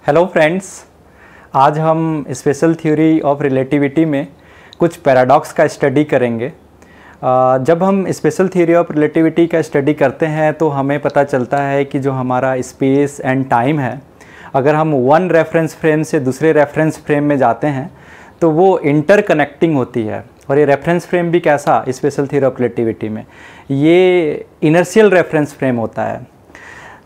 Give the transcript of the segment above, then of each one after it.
Hello friends, आज हम special theory of relativity में कुछ पैराडॉक्स का स्टडी करेंगे। जब हम स्पेशल थ्योरी ऑफ रिलेटिविटी का स्टडी करते हैं तो हमें पता चलता है कि जो हमारा स्पेस एंड टाइम है, अगर हम वन रेफरेंस फ्रेम से दूसरे रेफरेंस फ्रेम में जाते हैं तो वो इंटरकनेक्टिंग होती है। और ये रेफरेंस फ्रेम भी कैसा, स्पेशल थ्योरी ऑफ रिलेटिविटी में ये इनर्शियल रेफरेंस फ्रेम होता है।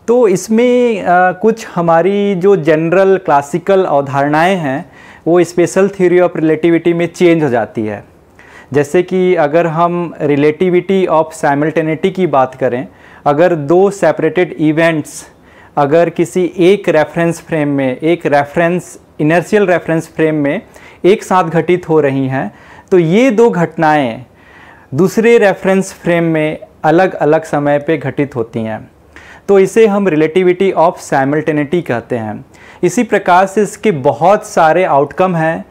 तो इसमें कुछ हमारी जो जनरल क्लासिकल अवधारणाएं हैं वो स्पेशल थ्योरी ऑफ रिलेटिविटी में चेंज हो जाती है। जैसे कि अगर हम रिलेटिविटी ऑफ साइमल्टेनिटी की बात करें, अगर दो सेपरेटेड इवेंट्स अगर किसी एक रेफरेंस फ्रेम में, एक इनर्शियल रेफरेंस फ्रेम में एक साथ घटित हो रही हैं, तो ये दो घटनाएं दूसरे रेफरेंस फ्रेम में अलग अलग समय पे घटित होती हैं। तो इसे हम रिलेटिविटी ऑफ साइमल्टेनिटी कहते हैं। इसी प्रकार से इसके बहुत सारे आउटकम हैं,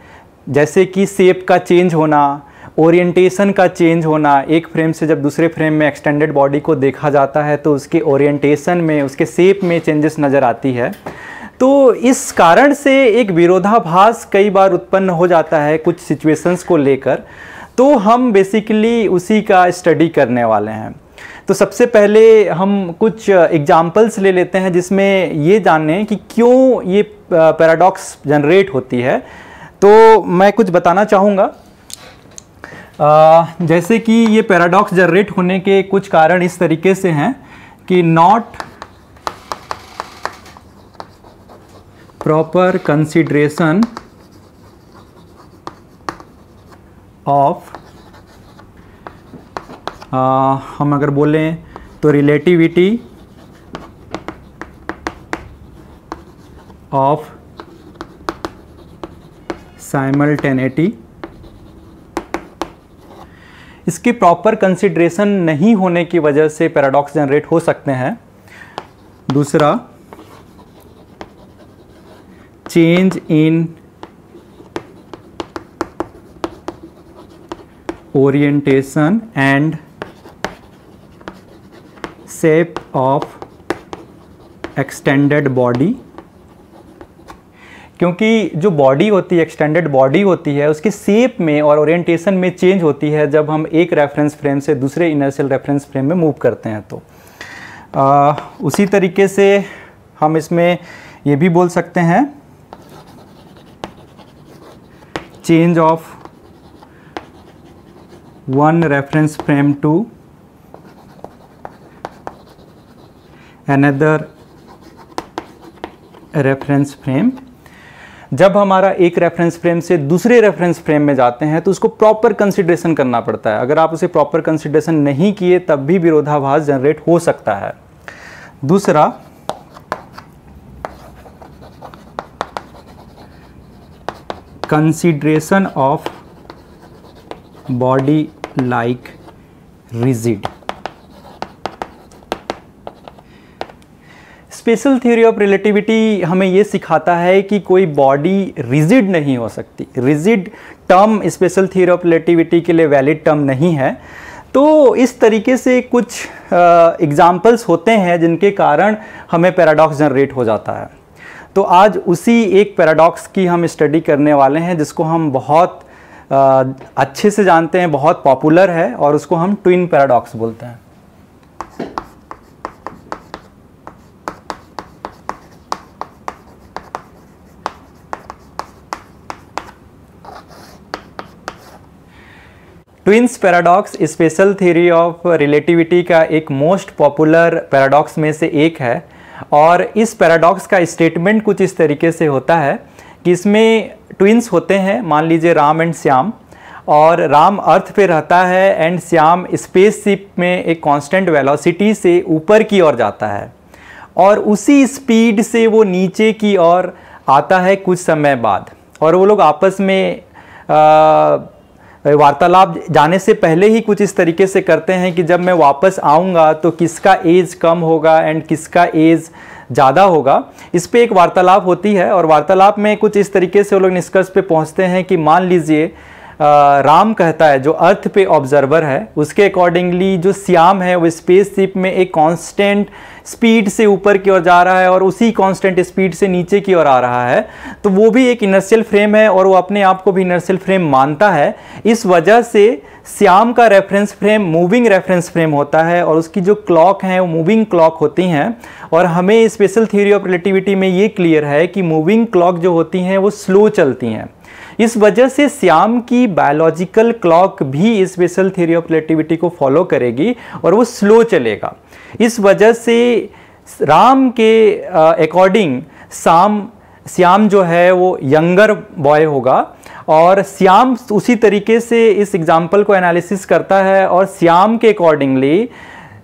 जैसे कि शेप का चेंज होना, ओरिएंटेशन का चेंज होना। एक फ्रेम से जब दूसरे फ्रेम में एक्सटेंडेड बॉडी को देखा जाता है तो उसके ओरिएंटेशन में, उसके शेप में चेंजेस नज़र आती है। तो इस कारण से एक विरोधाभास कई बार उत्पन्न हो जाता है कुछ सिचुएशंस को लेकर। तो हम बेसिकली उसी का स्टडी करने वाले हैं। तो सबसे पहले हम कुछ एग्जाम्पल्स ले लेते हैं जिसमें ये जानें कि क्यों ये पैराडॉक्स जनरेट होती है। तो मैं कुछ बताना चाहूँगा। जैसे कि ये पैराडॉक्स जनरेट होने के कुछ कारण इस तरीके से हैं कि नॉट प्रॉपर कंसिडरेशन ऑफ, हम अगर बोलें तो रिलेटिविटी ऑफ साइमल्टेनिटी, इसकी प्रॉपर कंसिडरेशन नहीं होने की वजह से पैराडॉक्स जनरेट हो सकते हैं। दूसरा, change in orientation and shape of extended body, क्योंकि जो बॉडी होती है, एक्सटेंडेड बॉडी होती है, उसके शेप में और ओरिएंटेशन में चेंज होती है जब हम एक रेफरेंस फ्रेम से दूसरे इनर्शियल रेफरेंस फ्रेम में मूव करते हैं। तो उसी तरीके से हम इसमें ये भी बोल सकते हैं change of one reference frame to another reference frame. जब हमारा एक रेफरेंस फ्रेम से दूसरे रेफरेंस फ्रेम में जाते हैं तो उसको प्रॉपर कंसिडरेशन करना पड़ता है। अगर आप उसे प्रॉपर कंसिडरेशन नहीं किए तब भी विरोधाभास जनरेट हो सकता है। दूसरा, consideration of body like rigid. Special theory of relativity हमें ये सिखाता है कि कोई बॉडी रिजिड नहीं हो सकती। Rigid term special theory of relativity के लिए वैलिड टर्म नहीं है। तो इस तरीके से कुछ एग्जाम्पल्स होते हैं जिनके कारण हमें पैराडॉक्स जनरेट हो जाता है। तो आज उसी एक पैराडॉक्स की हम स्टडी करने वाले हैं जिसको हम बहुत अच्छे से जानते हैं, बहुत पॉपुलर है, और उसको हम ट्विन पैराडॉक्स बोलते हैं। Twins paradox special theory of relativity का एक मोस्ट पॉपुलर पैराडॉक्स में से एक है। और इस पैराडॉक्स का स्टेटमेंट कुछ इस तरीके से होता है कि इसमें ट्विन्स होते हैं, मान लीजिए राम एंड श्याम, और राम अर्थ पे रहता है एंड श्याम स्पेसशिप में एक कांस्टेंट वेलोसिटी से ऊपर की ओर जाता है, और उसी स्पीड से वो नीचे की ओर आता है कुछ समय बाद। और वो लोग आपस में वार्तालाप जाने से पहले ही कुछ इस तरीके से करते हैं कि जब मैं वापस आऊँगा तो किसका एज कम होगा एंड किसका एज ज़्यादा होगा। इस पे एक वार्तालाप होती है, और वार्तालाप में कुछ इस तरीके से वो लोग निष्कर्ष पे पहुँचते हैं कि मान लीजिए राम कहता है, जो अर्थ पे ऑब्जर्वर है, उसके अकॉर्डिंगली जो श्याम है वो स्पेसशिप में एक कांस्टेंट स्पीड से ऊपर की ओर जा रहा है और उसी कांस्टेंट स्पीड से नीचे की ओर आ रहा है, तो वो भी एक इनर्शियल फ्रेम है और वो अपने आप को भी इनर्शियल फ्रेम मानता है। इस वजह से श्याम का reference frame moving reference frame होता है और उसकी जो क्लॉक हैं वो मूविंग क्लॉक होती हैं। और हमें स्पेशल थ्योरी ऑफ रिलेटिविटी में ये क्लियर है कि मूविंग क्लॉक जो होती हैं वो स्लो चलती हैं। इस वजह से श्याम की बायोलॉजिकल क्लॉक भी स्पेशल थ्योरी ऑफ रिलेटिविटी को फॉलो करेगी और वो स्लो चलेगा। इस वजह से राम के अकॉर्डिंग श्याम जो है वो यंगर बॉय होगा और श्याम उसी तरीके से इस एग्जाम्पल को एनालिसिस करता है और श्याम के अकॉर्डिंगली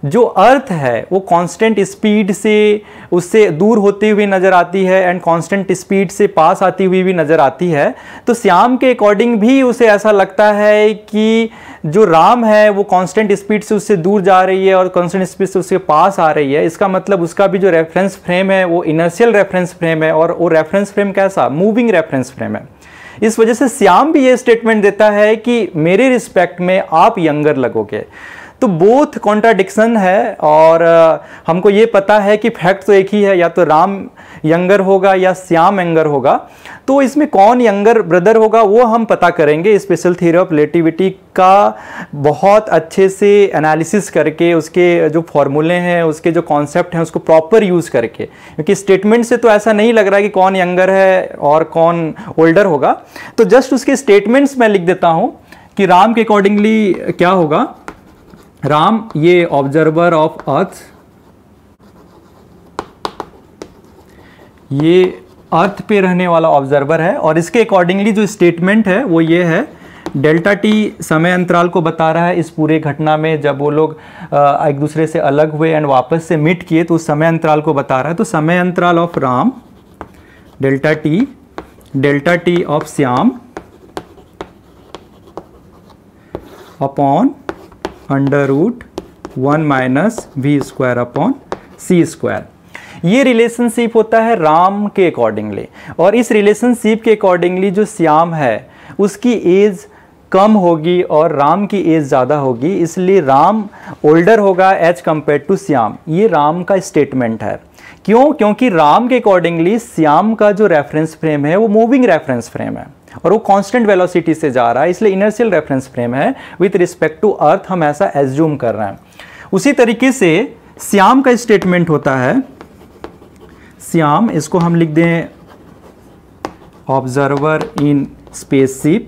जो अर्थ है वो कांस्टेंट स्पीड से उससे दूर होती हुई नज़र आती है एंड कांस्टेंट स्पीड से पास आती हुई भी नज़र आती है। तो श्याम के अकॉर्डिंग भी उसे ऐसा लगता है कि जो राम है वो कांस्टेंट स्पीड से उससे दूर जा रही है और कांस्टेंट स्पीड से उसके पास आ रही है। इसका मतलब उसका भी जो रेफरेंस फ्रेम है वो इनर्शियल रेफरेंस फ्रेम है और वो रेफरेंस फ्रेम कैसा, मूविंग रेफरेंस फ्रेम है। इस वजह से श्याम भी ये स्टेटमेंट देता है कि मेरे रिस्पेक्ट में आप यंगर लगोगे। तो बोथ कॉन्ट्राडिक्शन है और हमको ये पता है कि फैक्ट तो एक ही है, या तो राम यंगर होगा या श्याम यंगर होगा। तो इसमें कौन यंगर ब्रदर होगा वो हम पता करेंगे स्पेशल थ्योरी ऑफ रिलेटिविटी का बहुत अच्छे से एनालिसिस करके, उसके जो फॉर्मूले हैं, उसके जो कॉन्सेप्ट हैं उसको प्रॉपर यूज़ करके। क्योंकि स्टेटमेंट से तो ऐसा नहीं लग रहा है कि कौन यंगर है और कौन ओल्डर होगा। तो जस्ट उसके स्टेटमेंट्स मैं लिख देता हूँ कि राम के अकॉर्डिंगली क्या होगा। राम ये ऑब्जर्वर ऑफ अर्थ, ये अर्थ पे रहने वाला ऑब्जर्वर है और इसके अकॉर्डिंगली जो स्टेटमेंट है वो ये है, डेल्टा टी समय अंतराल को बता रहा है इस पूरे घटना में जब वो लोग एक दूसरे से अलग हुए एंड वापस से मीट किए तो उस समय अंतराल को बता रहा है। तो समय अंतराल of Ram delta T of Shyam upon √1 minus V square upon C square. ये रिलेशनशिप होता है राम के अकॉर्डिंगली और इस रिलेशनशिप के अकॉर्डिंगली जो श्याम है उसकी एज कम होगी और राम की एज ज़्यादा होगी, इसलिए राम ओल्डर होगा एज कंपेयर टू श्याम। ये राम का स्टेटमेंट है। क्यों? क्योंकि राम के अकॉर्डिंगली श्याम का जो रेफरेंस फ्रेम है वो मूविंग रेफरेंस फ्रेम है और वो कांस्टेंट वेलोसिटी से जा रहा है, इसलिए इनर्शियल रेफरेंस फ्रेम है विथ रिस्पेक्ट टू अर्थ, हम ऐसा एज्यूम कर रहे हैं। उसी तरीके से श्याम का स्टेटमेंट होता है, श्याम इसको हम लिख दें ऑब्जर्वर इन स्पेसशिप,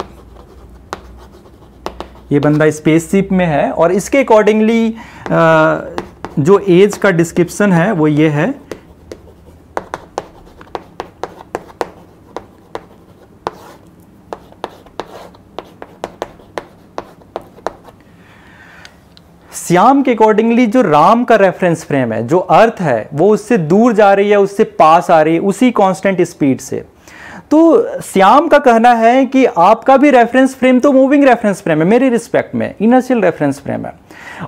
ये बंदा स्पेसशिप में है और इसके अकॉर्डिंगली जो एज का डिस्क्रिप्शन है वो ये है, श्याम के अकॉर्डिंगली जो राम का रेफरेंस फ्रेम है, जो अर्थ है वो उससे दूर जा रही है, उससे पास आ रही है उसी कांस्टेंट स्पीड से। तो श्याम का कहना है कि आपका भी रेफरेंस फ्रेम तो मूविंग रेफरेंस फ्रेम है, मेरे रिस्पेक्ट में इनर्शियल रेफरेंस फ्रेम है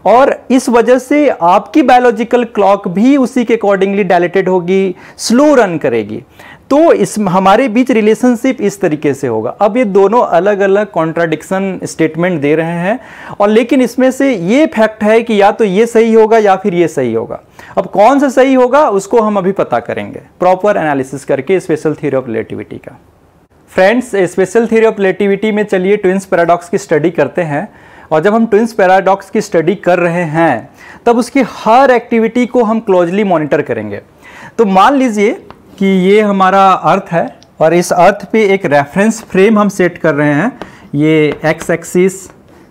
और इस वजह से आपकी बायोलॉजिकल क्लॉक भी उसी के अकॉर्डिंगली डायलेटेड होगी, स्लो रन करेगी। तो इस हमारे बीच रिलेशनशिप इस तरीके से होगा। अब ये दोनों अलग अलग कॉन्ट्राडिक्शन स्टेटमेंट दे रहे हैं और लेकिन इसमें से ये फैक्ट है कि या तो ये सही होगा या फिर ये सही होगा। अब कौन सा सही होगा उसको हम अभी पता करेंगे प्रॉपर एनालिसिस करके स्पेशल थ्योरी ऑफ रिलेटिविटी का। Friends, special theory of relativity में चलिए ट्विन्स पैराडॉक्स की स्टडी करते हैं और जब हम ट्विन्स पैराडॉक्स की स्टडी कर रहे हैं तब उसकी हर एक्टिविटी को हम क्लोजली मॉनिटर करेंगे। तो मान लीजिए कि ये हमारा अर्थ है और इस अर्थ पे एक रेफरेंस फ्रेम हम सेट कर रहे हैं, ये एक्स एक्सिस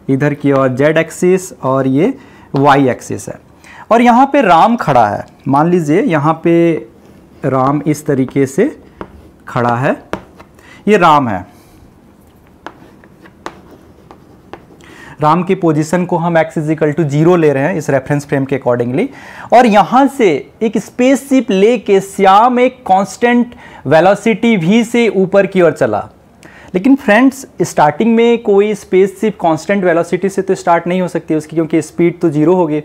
इधर की और जेड एक्सिस और ये वाई एक्सिस है और यहाँ पे राम खड़ा है। मान लीजिए यहाँ पे राम इस तरीके से खड़ा है, ये राम है। राम की पोजीशन को हम x = 0 ले रहे हैं इस रेफरेंस फ्रेम के अकॉर्डिंगली और यहाँ से एक स्पेसशिप लेके श्याम एक कांस्टेंट वेलोसिटी v से ऊपर की ओर चला। लेकिन फ्रेंड्स, स्टार्टिंग में कोई स्पेसशिप कांस्टेंट वेलोसिटी से तो स्टार्ट नहीं हो सकती उसकी, क्योंकि स्पीड तो 0 होगी।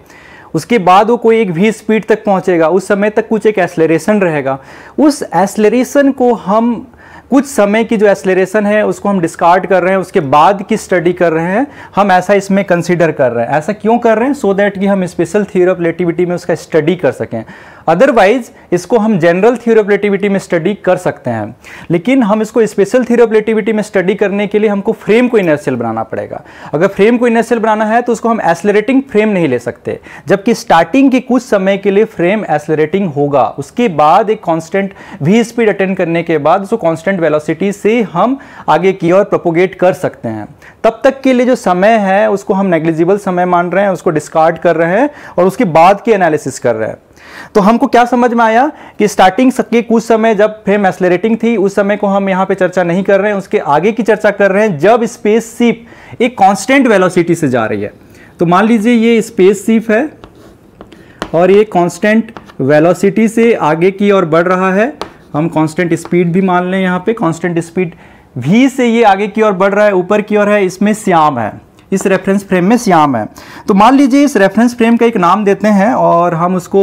उसके बाद वो कोई एक v स्पीड तक पहुँचेगा, उस समय तक कुछ एक एक्सेलरेशन रहेगा। उस एक्सेलरेशन को हम कुछ समय की जो एक्सेलरेशन है उसको हम डिस्कार्ड कर रहे हैं, उसके बाद की स्टडी कर रहे हैं, हम ऐसा इसमें कंसीडर कर रहे हैं। ऐसा क्यों कर रहे हैं? सो दैट कि हम स्पेशल थ्योरी ऑफ रिलेटिविटी में उसका स्टडी कर सकें। अदरवाइज इसको हम जनरल थ्योरी ऑफ रिलेटिविटी में स्टडी कर सकते हैं, लेकिन हम इसको स्पेशल थ्योरी ऑफ रिलेटिविटी में स्टडी करने के लिए हमको फ्रेम को इनर्शियल बनाना पड़ेगा। अगर फ्रेम को इनर्शियल बनाना है तो उसको हम एक्सेलरेटिंग फ्रेम नहीं ले सकते, जबकि स्टार्टिंग के कुछ समय के लिए फ्रेम एक्सेलरेटिंग होगा, उसके बाद एक कांस्टेंट v स्पीड अटेंड करने के बाद उसको कांस्टेंट वेलोसिटी से हम आगे की ओर प्रोपोगेट कर सकते हैं। तब तक के लिए जो समय है उसको हम नेग्लिजिबल समय मान रहे हैं, उसको डिस्कार्ड कर रहे हैं और उसके बाद की एनालिसिस कर रहे हैं। तो हमको क्या समझ में आया कि स्टार्टिंग के कुछ समय जब फ्रेम एक्सेलरेटिंग थी उस समय को हम यहां पे चर्चा नहीं कर रहे हैं, उसके आगे की चर्चा कर रहे हैं जब स्पेसशिप एक कांस्टेंट वेलोसिटी से जा रही है। तो मान लीजिए ये स्पेसशिप है और ये कांस्टेंट वेलोसिटी से आगे की ओर बढ़ रहा है। हम कांस्टेंट स्पीड भी मान लें, यहां पे कांस्टेंट स्पीड v से ये आगे की ओर बढ़ रहा है, ऊपर की ओर है, इसमें श्याम है, इस रेफरेंस फ्रेम में श्याम है। तो मान लीजिए इस रेफरेंस फ्रेम का एक नाम देते हैं और हम उसको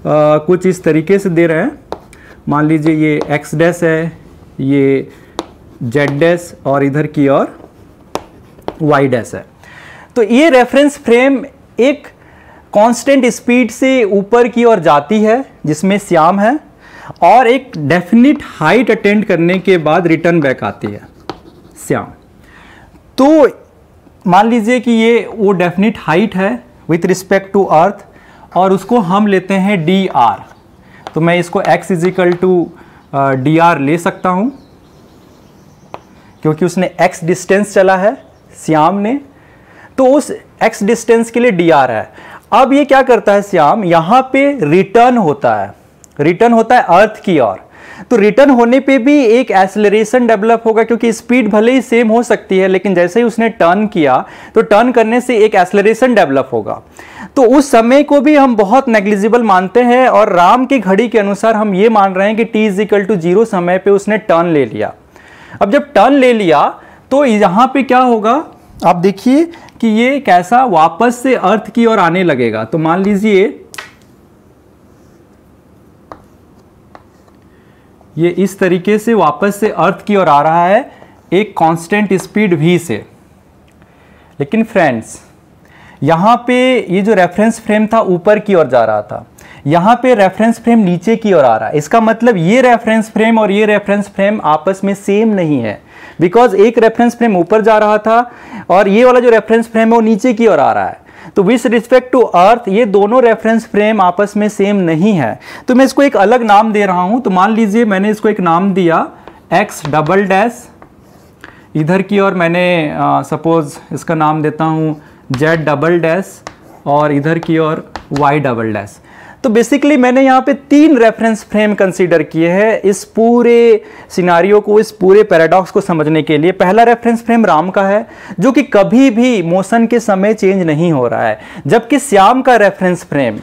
कुछ इस तरीके से दे रहे हैं। मान लीजिए ये x डैश है, ये z डैश और इधर की ओर y डैश है। तो ये रेफरेंस फ्रेम एक कांस्टेंट स्पीड से ऊपर की ओर जाती है जिसमें श्याम है और एक डेफिनिट हाइट अटेंड करने के बाद रिटर्न बैक आती है श्याम। तो मान लीजिए कि ये वो डेफिनिट हाइट है विथ रिस्पेक्ट टू अर्थ और उसको हम लेते हैं dr। तो मैं इसको x इजिकल टू dr ले सकता हूं क्योंकि उसने x डिस्टेंस चला है श्याम ने, तो उस x डिस्टेंस के लिए dr है। अब ये क्या करता है श्याम, यहां पे रिटर्न होता है अर्थ की ओर। तो रिटर्न होने पे भी एक एक्सेलरेशन डेवलप होगा क्योंकि स्पीड भले ही सेम हो सकती है, लेकिन जैसे ही उसने टर्न किया तो टर्न करने से एक एक्सेलरेशन डेवलप होगा। तो उस समय को भी हम बहुत नेग्लिजिबल मानते हैं और राम की घड़ी के अनुसार हम ये मान रहे हैं कि t इजिकल टू 0 समय पे उसने टर्न ले लिया। अब जब टर्न ले लिया तो यहां पे क्या होगा, आप देखिए कि ये कैसा वापस से अर्थ की ओर आने लगेगा। तो मान लीजिए ये इस तरीके से वापस से अर्थ की ओर आ रहा है एक कांस्टेंट स्पीड v से। लेकिन फ्रेंड्स यहाँ पे ये जो रेफरेंस फ्रेम था ऊपर की ओर जा रहा था, यहाँ पे रेफरेंस फ्रेम नीचे की ओर आ रहा है। इसका मतलब ये रेफरेंस फ्रेम और ये रेफरेंस फ्रेम आपस में सेम नहीं है, बिकॉज एक रेफरेंस फ्रेम ऊपर जा रहा था और ये वाला जो रेफरेंस फ्रेम है वो नीचे की ओर आ रहा है। तो विथ रिस्पेक्ट टू अर्थ ये दोनों रेफरेंस फ्रेम आपस में सेम नहीं है। तो मैं इसको एक अलग नाम दे रहा हूं। तो मान लीजिए मैंने इसको एक नाम दिया x डबल डैश, इधर की ओर मैंने सपोज इसका नाम देता हूं z डबल डैश और इधर की ओर y डबल डैश। तो बेसिकली मैंने यहाँ पे 3 रेफरेंस फ्रेम कंसीडर किए हैं इस पूरे सिनारियो को, इस पूरे पैराडॉक्स को समझने के लिए। पहला रेफरेंस फ्रेम राम का है जो कि कभी भी मोशन के समय चेंज नहीं हो रहा है, जबकि श्याम का रेफरेंस फ्रेम,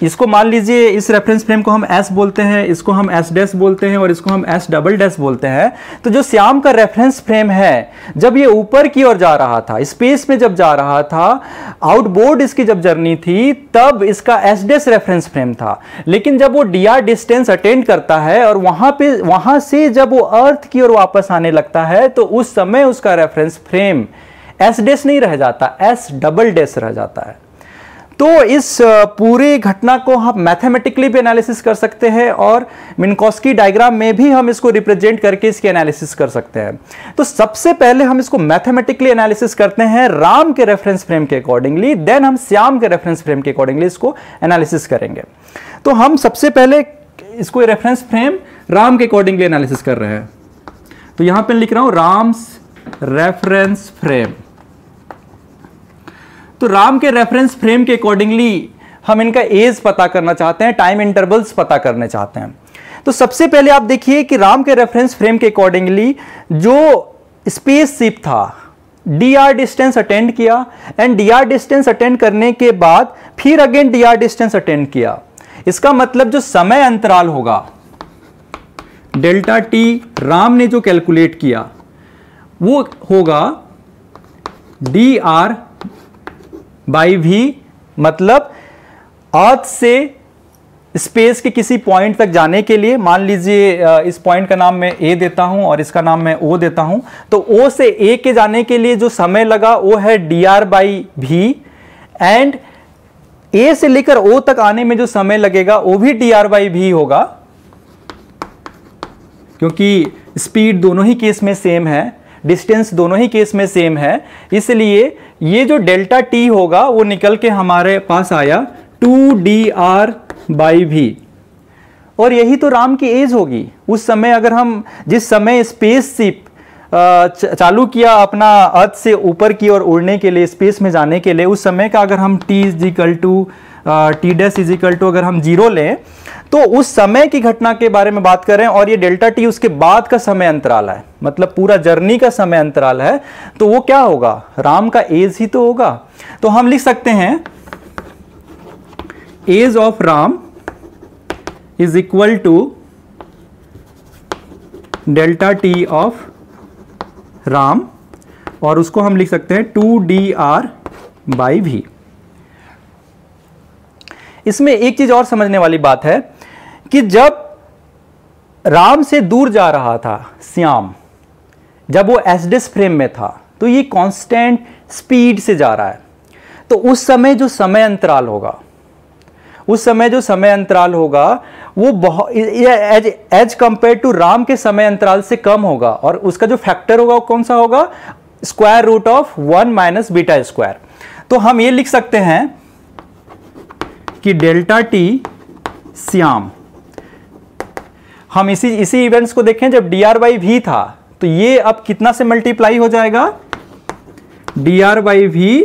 इसको मान लीजिए इस रेफरेंस फ्रेम को हम S बोलते हैं, इसको हम S डैश बोलते हैं और इसको हम S डबल डैश बोलते हैं। तो जो श्याम का रेफरेंस फ्रेम है जब ये ऊपर की ओर जा रहा था, स्पेस में जब जा रहा था, आउटबोर्ड इसकी जब जर्नी थी, तब इसका S डैश रेफरेंस फ्रेम था। लेकिन जब वो dr डिस्टेंस अटेंड करता है और वहां से जब वो अर्थ की ओर वापस आने लगता है तो उस समय उसका रेफरेंस फ्रेम S डैश नहीं रह जाता, S डबल डैश रह जाता है। तो इस पूरी घटना को हम मैथमेटिकली भी एनालिसिस कर सकते हैं और मिन्कोस्की डायग्राम में भी हम इसको रिप्रेजेंट करके इसकी एनालिसिस कर सकते हैं। तो सबसे पहले हम इसको मैथमेटिकली एनालिसिस करते हैं राम के रेफरेंस फ्रेम के अकॉर्डिंगली, देन हम श्याम के रेफरेंस फ्रेम के अकॉर्डिंगली इसको एनालिसिस करेंगे। तो हम सबसे पहले इसको रेफरेंस फ्रेम राम के अकॉर्डिंगली एनालिसिस कर रहे हैं। तो यहां पर लिख रहा हूं राम्स रेफरेंस फ्रेम। तो राम के रेफरेंस फ्रेम के अकॉर्डिंगली हम इनका एज पता करना चाहते हैं, टाइम इंटरवल्स पता करने चाहते हैं। तो सबसे पहले आप देखिए कि राम के रेफरेंस फ्रेम के अकॉर्डिंगली जो स्पेसशिप था dr डिस्टेंस अटेंड किया एंड dr डिस्टेंस अटेंड करने के बाद फिर अगेन dr डिस्टेंस अटेंड किया। इसका मतलब जो समय अंतराल होगा डेल्टा t राम ने जो कैलकुलेट किया वो होगा dr बाई v, मतलब अर्थ से स्पेस के किसी पॉइंट तक जाने के लिए, मान लीजिए इस पॉइंट का नाम मैं ए देता हूं और इसका नाम मैं ओ देता हूं, तो ओ से ए के जाने के लिए जो समय लगा वो है dr/v, एंड ए से लेकर ओ तक आने में जो समय लगेगा वो भी dr/v होगा, क्योंकि स्पीड दोनों ही केस में सेम है, डिस्टेंस दोनों ही केस में सेम है, इसलिए ये जो डेल्टा टी होगा वो निकल के हमारे पास आया 2dr/v। और यही तो राम की एज होगी उस समय। अगर हम जिस समय स्पेसशिप चालू किया अपना अर्थ से ऊपर की ओर उड़ने के लिए, स्पेस में जाने के लिए, उस समय का अगर हम t = अगर हम 0 लें तो उस समय की घटना के बारे में बात करें, और ये डेल्टा टी उसके बाद का समय अंतराल है, मतलब पूरा जर्नी का समय अंतराल है, तो वो क्या होगा, राम का एज ही तो होगा। तो हम लिख सकते हैं age of Ram is equal to delta T of Ram, और उसको हम लिख सकते हैं 2dr/v। इसमें एक चीज और समझने वाली बात है कि जब राम से दूर जा रहा था श्याम, जब वो एसडेस फ्रेम में था, तो ये कांस्टेंट स्पीड से जा रहा है, तो उस समय जो समय अंतराल होगा, वो बहुत एज कंपेयर टू राम के समय अंतराल से कम होगा, और उसका जो फैक्टर होगा वो कौन सा होगा, √1 - β²। तो हम ये लिख सकते हैं कि डेल्टा टी श्याम, हम इसी इवेंट्स को देखें, जब dr/v था तो ये अब कितना से मल्टीप्लाई हो जाएगा, dr/v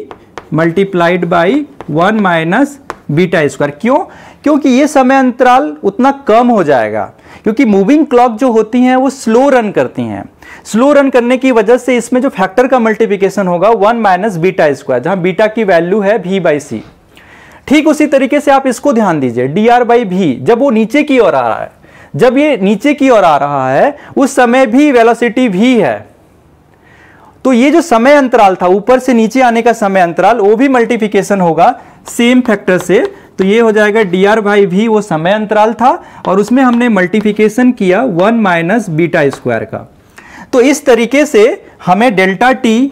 मल्टीप्लाइड बाई 1 - β²। क्यों? क्योंकि ये समय अंतराल उतना कम हो जाएगा, क्योंकि मूविंग क्लॉक जो होती हैं वो स्लो रन करती हैं। स्लो रन करने की वजह से इसमें जो फैक्टर का मल्टीप्लिकेशन होगा 1 - β², जहां बीटा की वैल्यू है v/c। ठीक उसी तरीके से आप इसको ध्यान दीजिए, dr/v जब वो नीचे की ओर आ रहा है, जब ये नीचे की ओर आ रहा है उस समय भी वेलोसिटी v है, तो ये जो समय अंतराल था ऊपर से नीचे आने का समय अंतराल, वो भी मल्टीप्लिकेशन होगा सेम फैक्टर से। तो ये हो जाएगा dr/v, वो समय अंतराल था और उसमें हमने मल्टीप्लिकेशन किया 1 - β² का। तो इस तरीके से हमें डेल्टा टी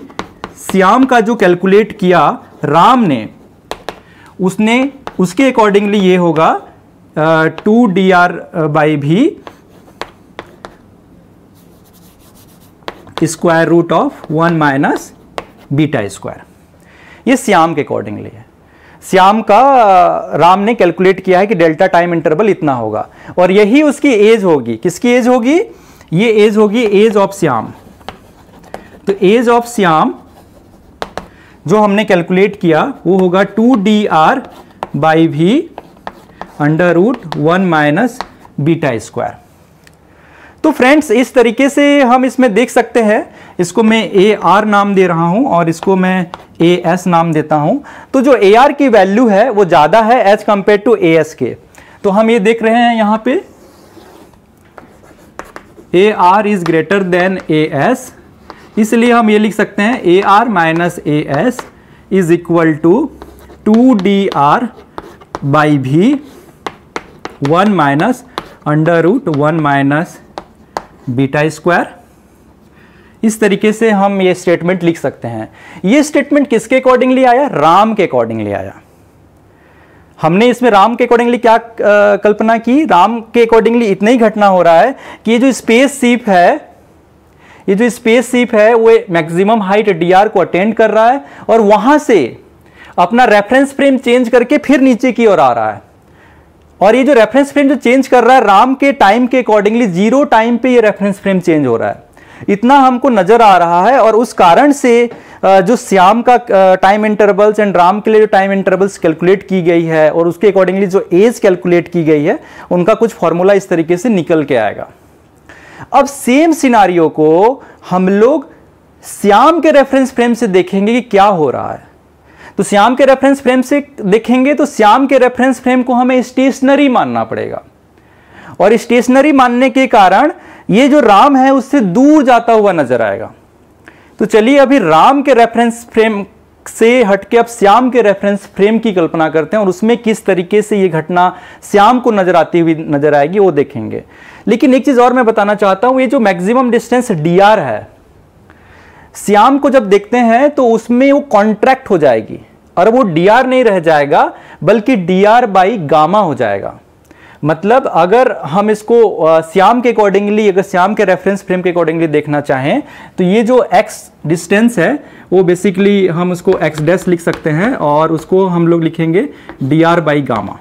श्याम का जो कैलकुलेट किया राम ने, उसके अकॉर्डिंगली ये होगा 2dr/v √1 - β²। ये श्याम के अकॉर्डिंगली है। श्याम का राम ने कैलकुलेट किया है कि डेल्टा टाइम इंटरवल इतना होगा, और यही उसकी एज होगी। किसकी एज होगी? ये एज होगी एज ऑफ श्याम। तो एज ऑफ श्याम जो हमने कैलकुलेट किया वो होगा 2dr/v √1 - β²। तो फ्रेंड्स, इस तरीके से हम इसमें देख सकते हैं, इसको मैं AR नाम दे रहा हूं और इसको मैं AS नाम देता हूं। तो जो AR की वैल्यू है वो ज्यादा है एज कंपेयर टू AS के। तो हम ये देख रहे हैं यहां पे AR is greater than AS, इसलिए हम ये लिख सकते हैं AR - AS is equal to 2dr/v 1 √1 - β²। इस तरीके से हम ये स्टेटमेंट लिख सकते हैं। ये स्टेटमेंट किसके अकॉर्डिंगली आया? राम के अकॉर्डिंगली आया। हमने इसमें राम के अकॉर्डिंगली क्या कल्पना की? राम के अकॉर्डिंगली इतना ही घटना हो रहा है कि ये जो स्पेसशिप है वो मैक्सिमम हाइट dr को अटेंड कर रहा है और वहां से अपना रेफरेंस फ्रेम चेंज करके फिर नीचे की ओर आ रहा है। और ये जो रेफरेंस फ्रेम जो चेंज कर रहा है राम के टाइम के अकॉर्डिंगली 0 टाइम पे ये रेफरेंस फ्रेम चेंज हो रहा है, इतना हमको नजर आ रहा है। और उस कारण से जो श्याम का टाइम इंटरवल्स एंड राम के लिए जो टाइम इंटरवल्स कैलकुलेट की गई है और उसके अकॉर्डिंगली जो एज कैलकुलेट की गई है, उनका कुछ फॉर्मूला इस तरीके से निकल के आएगा। अब सेम सिनारियो को हम लोग श्याम के रेफरेंस फ्रेम से देखेंगे कि क्या हो रहा है। तो श्याम के रेफरेंस फ्रेम से देखेंगे तो श्याम के रेफरेंस फ्रेम को हमें स्टेशनरी मानना पड़ेगा, और स्टेशनरी मानने के कारण ये जो राम है उससे दूर जाता हुआ नजर आएगा। तो चलिए अभी राम के रेफरेंस फ्रेम से हटके अब श्याम के रेफरेंस फ्रेम की कल्पना करते हैं और उसमें किस तरीके से ये घटना श्याम को नजर आती हुई नजर आएगी वो देखेंगे। लेकिन एक चीज और मैं बताना चाहता हूं, ये जो मैक्सिमम डिस्टेंस dr है, श्याम को जब देखते हैं तो उसमें वो कॉन्ट्रैक्ट हो जाएगी और वो dr नहीं रह जाएगा बल्कि dr बाई गामा हो जाएगा। मतलब अगर हम इसको श्याम के अकॉर्डिंगली, अगर श्याम के रेफरेंस फ्रेम के अकॉर्डिंगली देखना चाहें तो ये जो x डिस्टेंस है वो बेसिकली हम उसको x डैश लिख सकते हैं और उसको हम लोग लिखेंगे dr बाई गामा।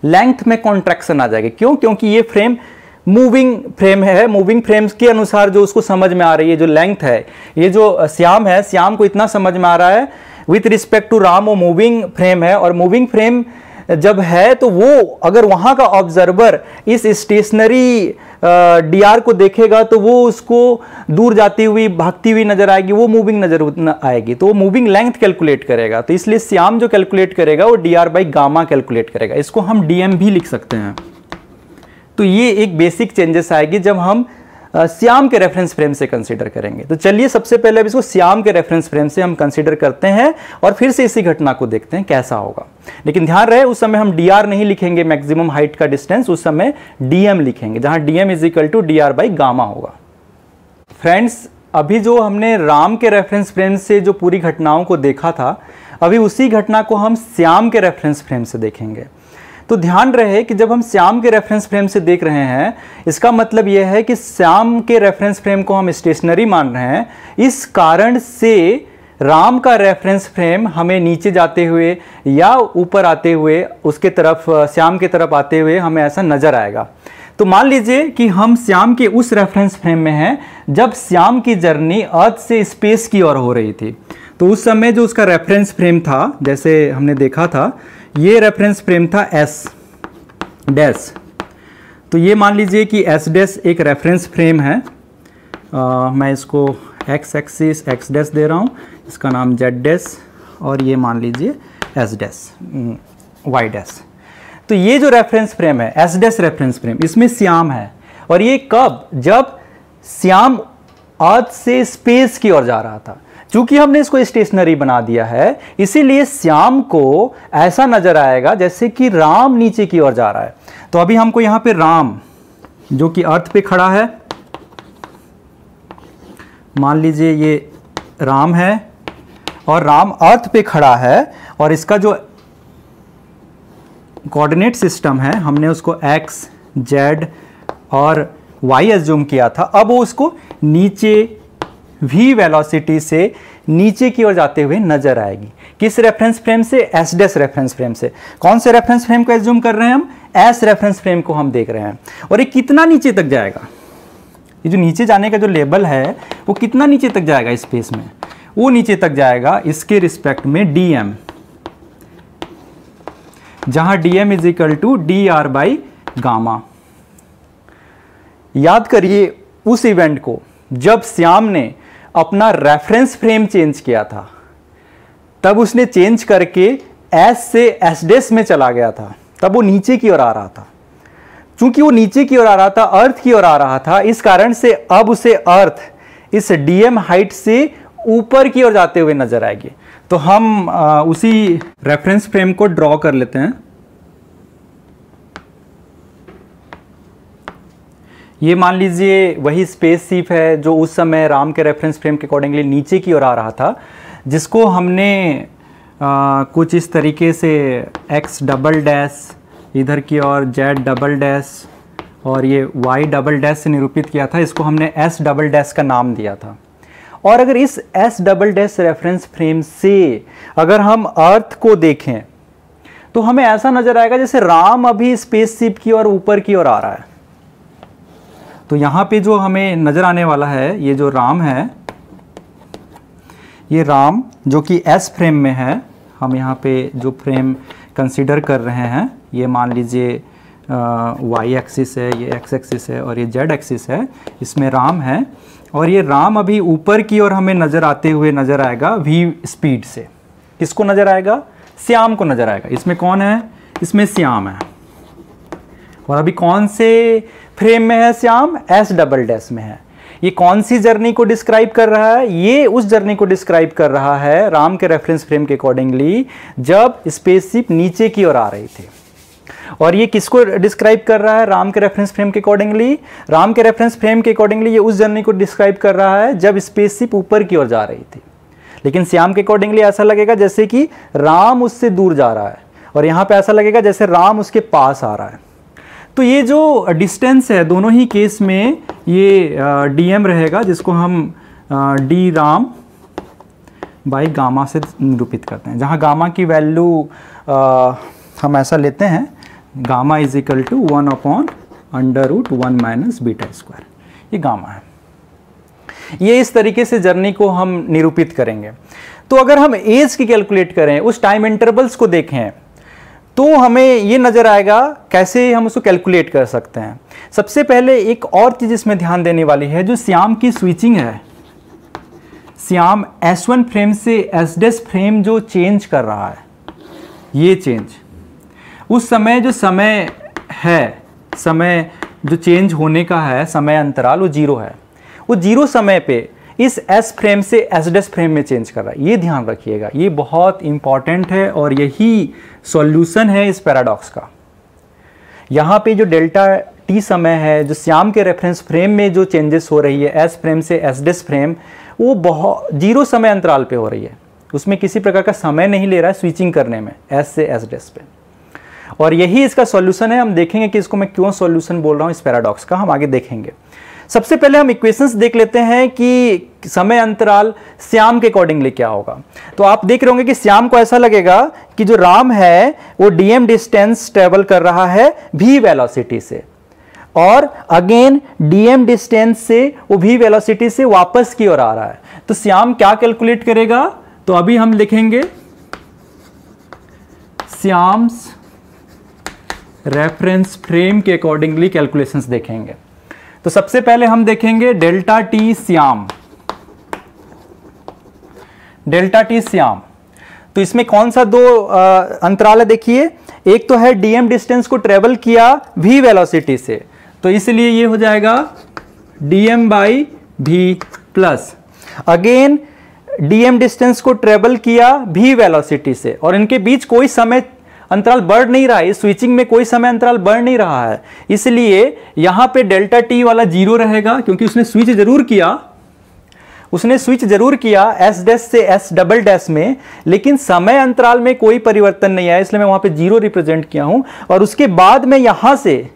लेंथ में कॉन्ट्रैक्शन आ जाएगी। क्यों? क्योंकि ये फ्रेम मूविंग फ्रेम है, मूविंग फ्रेम्स के अनुसार जो उसको समझ में आ रही है जो लेंथ है, ये जो श्याम है, श्याम को इतना समझ में आ रहा है विथ रिस्पेक्ट टू राम, वो मूविंग फ्रेम है। और मूविंग फ्रेम जब है तो वो अगर वहां का ऑब्जर्वर इस स्टेशनरी dr को देखेगा तो वो उसको दूर जाती हुई भागती हुई नजर आएगी, वो मूविंग नजर आएगी, तो वो मूविंग लेंथ कैलकुलेट करेगा। तो इसलिए श्याम जो कैलकुलेट करेगा वो dr बाई गामा कैलकुलेट करेगा। इसको हम dm भी लिख सकते हैं। तो ये एक बेसिक चेंजेस आएगी जब हम श्याम के रेफरेंस फ्रेम से कंसीडर करेंगे। तो चलिए सबसे पहले अब इसको श्याम के रेफरेंस फ्रेम से हम कंसीडर करते हैं और फिर से इसी घटना को देखते हैं कैसा होगा। लेकिन ध्यान रहे उस समय हम dr नहीं लिखेंगे मैक्सिमम हाइट का डिस्टेंस, उस समय dm लिखेंगे, जहां dm is equal to dr by gamma होगा। फ्रेंड्स, अभी जो हमने राम के रेफरेंस फ्रेम से जो पूरी घटनाओं को देखा था, अभी उसी घटना को हम श्याम के रेफरेंस फ्रेम से देखेंगे। तो ध्यान रहे कि जब हम श्याम के रेफरेंस फ्रेम से देख रहे हैं, इसका मतलब यह है कि श्याम के रेफरेंस फ्रेम को हम स्टेशनरी मान रहे हैं। इस कारण से राम का रेफरेंस फ्रेम हमें नीचे जाते हुए या ऊपर आते हुए उसके तरफ, श्याम के तरफ आते हुए हमें ऐसा नजर आएगा। तो मान लीजिए कि हम श्याम के उस रेफरेंस फ्रेम में हैं जब श्याम की जर्नी अर्थ से स्पेस की ओर हो रही थी। तो उस समय जो उसका रेफरेंस फ्रेम था, जैसे हमने देखा था, ये रेफरेंस फ्रेम था S डैश। तो ये मान लीजिए कि S डैश एक रेफरेंस फ्रेम है। मैं इसको x एक्सिस x डैश दे रहा हूँ, इसका नाम Z डैश, और ये मान लीजिए S डैश Y डैश। तो ये जो रेफरेंस फ्रेम है S डैश रेफरेंस फ्रेम, इसमें श्याम है। और ये कब? जब श्याम अर्थ से स्पेस की ओर जा रहा था। चूंकि हमने इसको स्टेशनरी बना दिया है, इसीलिए श्याम को ऐसा नजर आएगा जैसे कि राम नीचे की ओर जा रहा है। तो अभी हमको यहां पे राम जो कि अर्थ पे खड़ा है, मान लीजिए ये राम है और राम अर्थ पे खड़ा है और इसका जो कोऑर्डिनेट सिस्टम है हमने उसको x, z और y एज्यूम किया था। अब वो उसको नीचे v वेलोसिटी से नीचे की ओर जाते हुए नजर आएगी। किस रेफरेंस फ्रेम से? S डैश रेफरेंस फ्रेम से। कौन से रेफरेंस फ्रेम को एज्यूम कर रहे हैं हम? S रेफरेंस फ्रेम को हम देख रहे हैं। और ये कितना नीचे तक जाएगा? ये जो नीचे जाने का जो लेवल है वो कितना नीचे तक जाएगा स्पेस में? वो नीचे तक जाएगा इसके रिस्पेक्ट में dm, जहां dm is equal to dr by gamma. याद करिए उस इवेंट को जब श्याम ने अपना रेफरेंस फ्रेम चेंज किया था, तब उसने चेंज करके S से S डैश में चला गया था, तब वो नीचे की ओर आ रहा था। चूंकि वो नीचे की ओर आ रहा था, अर्थ की ओर आ रहा था, इस कारण से अब उसे अर्थ इस dm हाइट से ऊपर की ओर जाते हुए नजर आएगी। तो हम उसी रेफरेंस फ्रेम को ड्रॉ कर लेते हैं। ये मान लीजिए वही स्पेस शिप है जो उस समय राम के रेफरेंस फ्रेम के अकॉर्डिंगली नीचे की ओर आ रहा था, जिसको हमने कुछ इस तरीके से x डबल डैश इधर की ओर, z डबल डैश और ये y डबल डैश से निरूपित किया था। इसको हमने s डबल डैश का नाम दिया था। और अगर इस s double dash reference frame से अगर हम अर्थ को देखें तो हमें ऐसा नजर आएगा जैसे राम अभी स्पेस शिप की ओर ऊपर की ओर आ रहा है। तो यहाँ पे जो हमें नजर आने वाला है, ये जो राम है, ये राम जो कि S फ्रेम में है, हम यहाँ पे जो फ्रेम कंसीडर कर रहे हैं ये मान लीजिए y एक्सिस है, ये x एक्सिस है और ये z एक्सिस है, इसमें राम है। और ये राम अभी ऊपर की ओर हमें नज़र आते हुए नज़र आएगा v स्पीड से। किसको नज़र आएगा? श्याम को नज़र आएगा। इसमें कौन है? इसमें श्याम है। और अभी कौन से फ्रेम में है श्याम? S डबल डैश में है। ये कौन सी जर्नी को डिस्क्राइब कर रहा है? ये उस जर्नी को डिस्क्राइब कर रहा है राम के रेफरेंस फ्रेम के अकॉर्डिंगली, जब स्पेसशिप नीचे की ओर आ रही थी। और ये किसको डिस्क्राइब कर रहा है राम के रेफरेंस फ्रेम के अकॉर्डिंगली? राम के रेफरेंस फ्रेम के अकॉर्डिंगली ये उस जर्नी को डिस्क्राइब कर रहा है जब स्पेसशिप ऊपर की ओर जा रही थी। लेकिन श्याम के अकॉर्डिंगली ऐसा लगेगा जैसे कि राम उससे दूर जा रहा है, और यहाँ पे ऐसा लगेगा जैसे राम उसके पास आ रहा है। तो ये जो डिस्टेंस है दोनों ही केस में ये dm रहेगा, जिसको हम डी राम बाई गामा से निरूपित करते हैं, जहाँ गामा की वैल्यू हम ऐसा लेते हैं, gamma is equal to 1/√1 minus beta square. ये गामा है। ये इस तरीके से जर्नी को हम निरूपित करेंगे। तो अगर हम एज की कैलकुलेट करें, उस टाइम इंटरवल्स को देखें, तो हमें ये नजर आएगा कैसे हम उसको कैलकुलेट कर सकते हैं। सबसे पहले एक और चीज इसमें ध्यान देने वाली है, जो श्याम की स्विचिंग है, श्याम S1 फ्रेम से S' फ्रेम जो चेंज कर रहा है, ये चेंज उस समय जो समय है, समय जो चेंज होने का है समय अंतराल, वो 0 है। वो 0 समय पे इस S फ्रेम से S' फ्रेम में चेंज कर रहा है। ये ध्यान रखिएगा, ये बहुत इंपॉर्टेंट है और यही सॉल्यूशन है इस पैराडॉक्स का। यहाँ पे जो डेल्टा t समय है, जो श्याम के रेफरेंस फ्रेम में जो चेंजेस हो रही है S फ्रेम से S' फ्रेम, वो बहुत 0 समय अंतराल पे हो रही है। उसमें किसी प्रकार का समय नहीं ले रहा है स्विचिंग करने में S से S' पे। और यही इसका सॉल्यूशन है। हम देखेंगे कि इसको मैं क्यों सॉल्यूशन बोल रहा हूँ इस पैराडॉक्स का, हम आगे देखेंगे। सबसे पहले हम इक्वेशंस देख लेते हैं कि समय अंतराल श्याम के अकॉर्डिंगली क्या होगा। तो आप देख रहे होंगे कि श्याम को ऐसा लगेगा कि जो राम है वो dm डिस्टेंस ट्रेवल कर रहा है v वेलोसिटी से, और अगेन dm डिस्टेंस से वो v वेलोसिटी से वापस की ओर आ रहा है। तो श्याम क्या कैलकुलेट करेगा? तो अभी हम लिखेंगे श्याम्स रेफरेंस फ्रेम के अकॉर्डिंगली कैलकुलेशंस देखेंगे। तो सबसे पहले हम देखेंगे delta T Shyam, delta T Shyam. तो इसमें कौन सा दो अंतराल है देखिए, एक तो है dm डिस्टेंस को ट्रेवल किया v वेलोसिटी से, तो इसलिए ये हो जाएगा dm by v plus again dm distance को ट्रेवल किया v वेलोसिटी से, और इनके बीच कोई समय अंतराल बढ़ नहीं रहा है, इस स्विचिंग में कोई समय अंतराल बढ़ नहीं रहा है, इसलिए यहां पे डेल्टा टी वाला 0 रहेगा, क्योंकि उसने स्विच जरूर किया, उसने स्विच जरूर किया S' से S" में, लेकिन समय अंतराल में कोई परिवर्तन नहीं आया, इसलिए मैं वहां पे 0 रिप्रेजेंट किया हूं। और उसके बाद में यहां से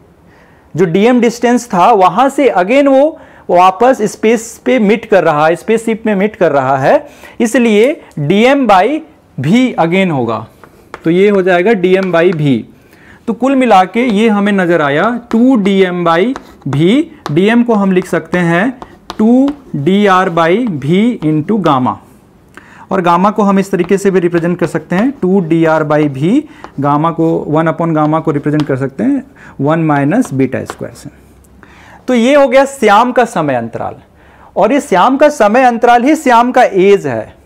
जो dm डिस्टेंस था वहां से अगेन वो वापस स्पेस पे मिट कर रहा है, स्पेसशिप में मिट कर रहा है, इसलिए dm बाई v अगेन होगा। तो ये हो जाएगा dm बाई v। तो कुल मिला के ये हमें नजर आया 2dm बाई v। dm को हम लिख सकते हैं 2dr by v into gamma, और गामा को हम इस तरीके से भी रिप्रेजेंट कर सकते हैं 2dr बाई v। गामा को 1 गामा को रिप्रेजेंट कर सकते हैं 1 माइनस बीटा स्क्वायर से। तो ये हो गया श्याम का समय अंतराल, और ये श्याम का समय अंतराल ही श्याम का एज है।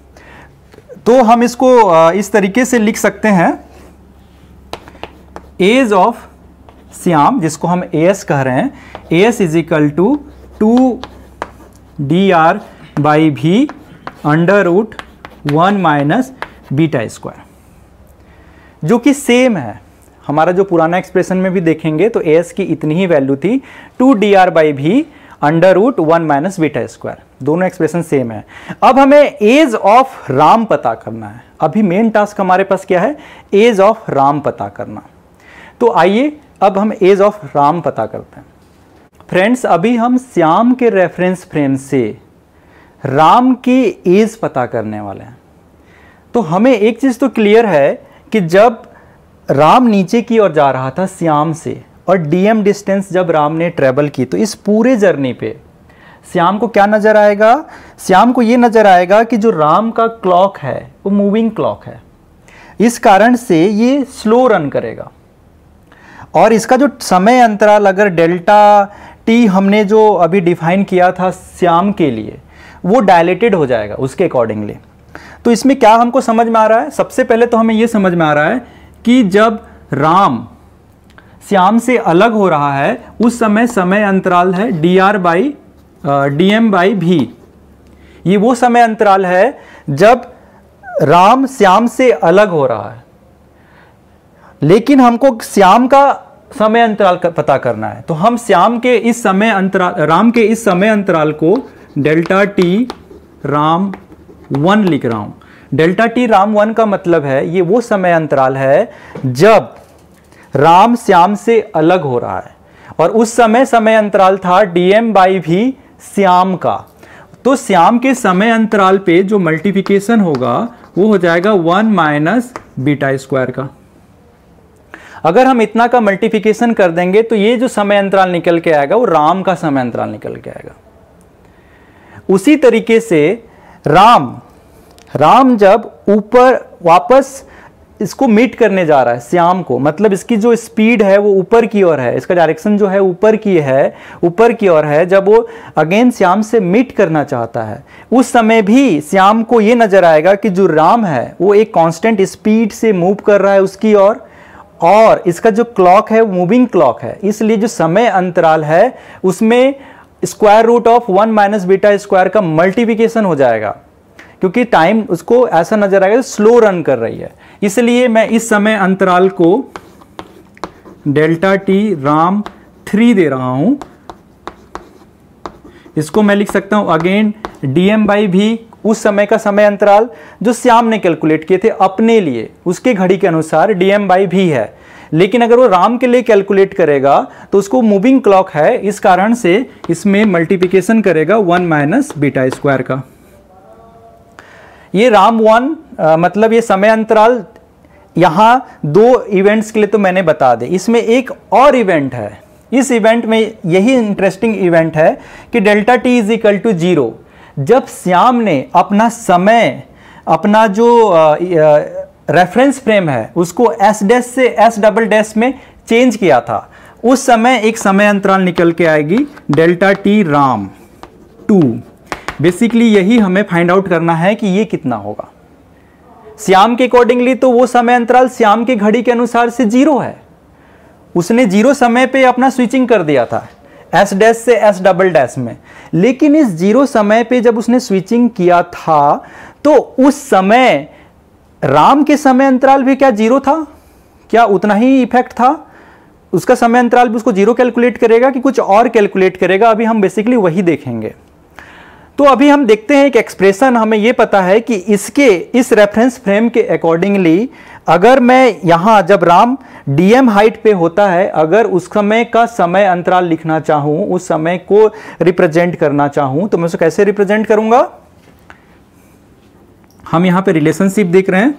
तो हम इसको इस तरीके से लिख सकते हैं, एज ऑफ श्याम, जिसको हम as कह रहे हैं, as is equal to 2dr by v √1 minus beta square, जो कि सेम है। हमारा जो पुराना एक्सप्रेशन में भी देखेंगे तो as की इतनी ही वैल्यू थी 2dr by v √1 minus beta square, दोनों एक्सप्रेशन सेम है। अब हमें एज ऑफ राम पता करना है। अभी मेन टास्क हमारे पास क्या है? एज ऑफ राम पता करना। तो आइए अब हम एज ऑफ राम पता करते हैं। फ्रेंड्स, अभी हम श्याम के रेफरेंस फ्रेम से राम की एज पता करने वाले हैं। तो हमें एक चीज तो क्लियर है कि जब राम नीचे की ओर जा रहा था श्याम से, और dm डिस्टेंस जब राम ने ट्रेवल की, तो इस पूरे जर्नी पे श्याम को क्या नजर आएगा? श्याम को ये नजर आएगा कि जो राम का क्लॉक है वो मूविंग क्लॉक है, इस कारण से ये स्लो रन करेगा, और इसका जो समय अंतराल अगर डेल्टा टी हमने जो अभी डिफाइन किया था श्याम के लिए, वो डायलेटेड हो जाएगा उसके अकॉर्डिंगली। तो इसमें क्या हमको समझ में आ रहा है? सबसे पहले तो हमें ये समझ में आ रहा है कि जब राम श्याम से अलग हो रहा है उस समय समय अंतराल है dr बाई dm बाई भी। ये वो समय अंतराल है जब राम श्याम से अलग हो रहा है, लेकिन हमको श्याम का समय अंतराल पता करना है। तो हम श्याम के इस समय अंतराल, राम के इस समय अंतराल को डेल्टा टी राम 1 लिख रहा हूं। डेल्टा टी राम 1 का मतलब है ये वो समय अंतराल है जब राम श्याम से अलग हो रहा है, और उस समय अंतराल था dm बाई भी श्याम का। तो श्याम के समय अंतराल पे जो मल्टीप्लिकेशन होगा वो हो जाएगा 1 माइनस बीटा स्क्वायर का। अगर हम इतना का मल्टीप्लिकेशन कर देंगे तो ये जो समय अंतराल निकल के आएगा वो राम का समय अंतराल निकल के आएगा। उसी तरीके से राम जब ऊपर वापस इसको मीट करने जा रहा है श्याम को, मतलब इसकी जो स्पीड है वो ऊपर की ओर है, इसका डायरेक्शन जो है ऊपर की ओर है। जब वो अगेन श्याम से मीट करना चाहता है उस समय भी श्याम को ये नजर आएगा कि जो राम है वो एक कांस्टेंट स्पीड से मूव कर रहा है उसकी ओर, और इसका जो क्लॉक है वो मूविंग क्लॉक है। इसलिए जो समय अंतराल है उसमें square root of 1 minus beta square का मल्टीप्लिकेशन हो जाएगा, क्योंकि टाइम उसको ऐसा नजर आएगा स्लो रन कर रही है। इसलिए मैं इस समय अंतराल को डेल्टा टी राम 3 दे रहा हूं। इसको मैं लिख सकता हूं अगेन dm बाई भी, उस समय का समय अंतराल जो श्याम ने कैलकुलेट किए थे अपने लिए, उसके घड़ी के अनुसार dm बाई भी है। लेकिन अगर वो राम के लिए कैलकुलेट करेगा तो उसको मूविंग क्लॉक है, इस कारण से इसमें मल्टीप्लिकेशन करेगा 1 माइनस बीटा स्क्वायर का। ये राम 1 मतलब ये समय अंतराल यहां 2 इवेंट्स के लिए तो मैंने बता दे। इसमें एक और इवेंट है, इस इवेंट में यही इंटरेस्टिंग इवेंट है कि delta T is equal to 0। जब श्याम ने अपना समय, अपना जो रेफरेंस फ्रेम है उसको एस डैश से एस डबल डैश में चेंज किया था, उस समय एक समय अंतराल निकल के आएगी डेल्टा टी राम 2। बेसिकली यही हमें फाइंड आउट करना है कि ये कितना होगा। श्याम के अकॉर्डिंगली तो वो समय अंतराल श्याम की घड़ी के अनुसार से 0 है, उसने 0 समय पे अपना स्विचिंग कर दिया था एस डैश से एस डबल डैश में। लेकिन इस 0 समय पे जब उसने स्विचिंग किया था तो उस समय राम के समय अंतराल भी क्या 0 था? क्या उतना ही इफेक्ट था? उसका समय अंतराल भी उसको 0 कैलकुलेट करेगा कि कुछ और कैलकुलेट करेगा? अभी हम बेसिकली वही देखेंगे। तो अभी हम देखते हैं एक एक्सप्रेशन, हमें यह पता है कि इस रेफरेंस फ्रेम के अकॉर्डिंगली अगर मैं यहां जब राम dm हाइट पे होता है, अगर उस समय का समय अंतराल लिखना चाहूं, उस समय को रिप्रेजेंट करना चाहूं, तो मैं उसको कैसे रिप्रेजेंट करूंगा? हम यहां पे रिलेशनशिप देख रहे हैं,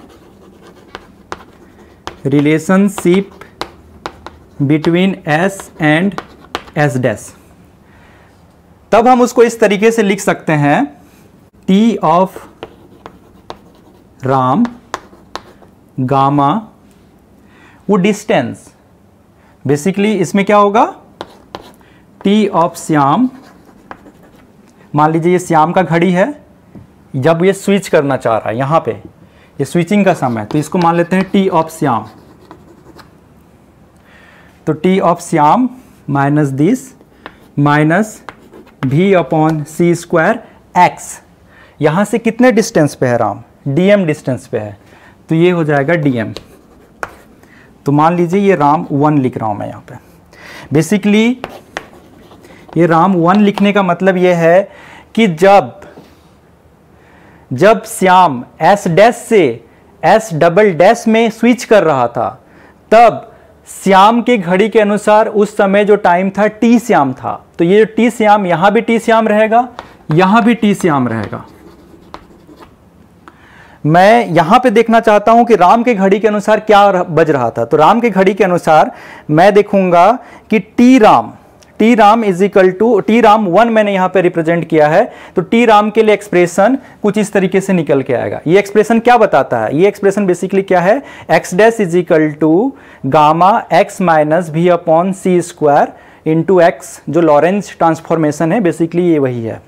relationship between s and s dash. तब हम उसको इस तरीके से लिख सकते हैं t ऑफ राम गामा, वो डिस्टेंस, बेसिकली इसमें क्या होगा t ऑफ श्याम। मान लीजिए ये श्याम का घड़ी है, जब ये स्विच करना चाह रहा है, यहां पे ये स्विचिंग का समय, तो इसको मान लेते हैं t ऑफ श्याम। तो t of Shyam minus this minus v upon C square X. यहां से कितने डिस्टेंस पे है राम? dm डिस्टेंस पे है, तो ये हो जाएगा dm। तो मान लीजिए ये राम 1 लिख रहा हूं मैं यहां पे। बेसिकली ये राम 1 लिखने का मतलब ये है कि जब श्याम एस डैश से एस डबल डैश में स्विच कर रहा था, तब श्याम के घड़ी के अनुसार उस समय जो टाइम था टी श्याम था। तो ये टी श्याम, यहां भी टी श्याम रहेगा, यहां भी टी श्याम रहेगा। मैं यहां पे देखना चाहता हूं कि राम के घड़ी के अनुसार क्या बज रहा था। तो राम के घड़ी के अनुसार मैं देखूंगा कि T Ram is equal to T Ram 1 मैंने यहां पे रिप्रेजेंट किया है, तो टी राम के लिए एक्सप्रेशन कुछ इस तरीके से निकल के आएगा। ये एक्सप्रेशन क्या बताता है? ये एक्सप्रेशन बेसिकली क्या है? X dash is equal to gamma X minus V upon C square into X, जो लॉरेंज ट्रांसफॉर्मेशन है, बेसिकली ये वही है।